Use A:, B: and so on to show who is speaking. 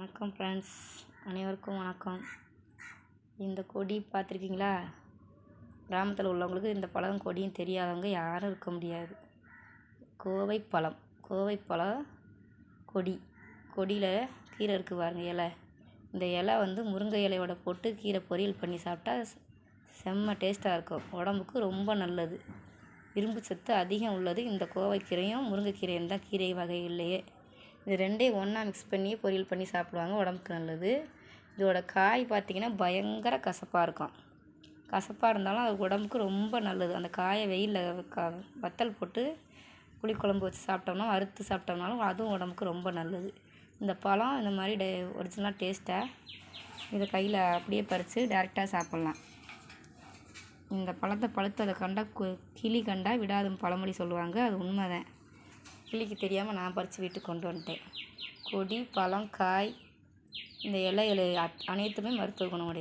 A: வணக்கம் ஃப்ரெண்ட்ஸ், அனைவருக்கும் வணக்கம். இந்த கொடி பார்த்துருக்கீங்களா? கிராமத்தில் உள்ளவங்களுக்கு இந்த பழம் கொடியும் தெரியாதவங்க யாரும் இருக்க முடியாது. கோவைப்பழம் கொடியில் கீரை இருக்குது பாருங்க, இலை. இந்த இலை முருங்கை இலையோட போட்டு கீரை பொரியல் பண்ணி சாப்பிட்டா செம்ம டேஸ்ட்டாக இருக்கும். உடம்புக்கு ரொம்ப நல்லது. இரும்பு சத்து அதிகம் உள்ளது இந்த கோவைக்கீரையும் முருங்கைக்கீரையும் தான் கீரை வகையிலேயே. இது ரெண்டையும் ஒன்றா மிக்ஸ் பண்ணி பொரியல் பண்ணி சாப்பிடுவாங்க, உடம்புக்கு நல்லது. இதோட காய் பார்த்திங்கன்னா பயங்கர கசப்பாக இருக்கும். கசப்பாக இருந்தாலும் அது உடம்புக்கு ரொம்ப நல்லது. அந்த காயை வெயிலில் வத்தல் போட்டு புளிக்குழம்பு வச்சு சாப்பிட்டோம்னா, அறுத்து சாப்பிட்டோம்னாலும் அதுவும் உடம்புக்கு ரொம்ப நல்லது. இந்த பழம் இந்த மாதிரி ஒரிஜினலாக டேஸ்ட்டாக இதை கையில் அப்படியே பறித்து டேரெக்டாக சாப்பிட்லாம். இந்த பழத்தை பழுத்ததை கண்டா கிளி கண்டா விடாதுன்னு பழமொழி சொல்லுவாங்க. அது உண்மைதான். கிளிக்கு தெரியாமல் நான் பறித்து வீட்டுக்கு கொண்டு வந்துட்டேன். கொடி, பழம், காய், இந்த இலை அனைத்துமே மருத்துவ குணம் உடையது.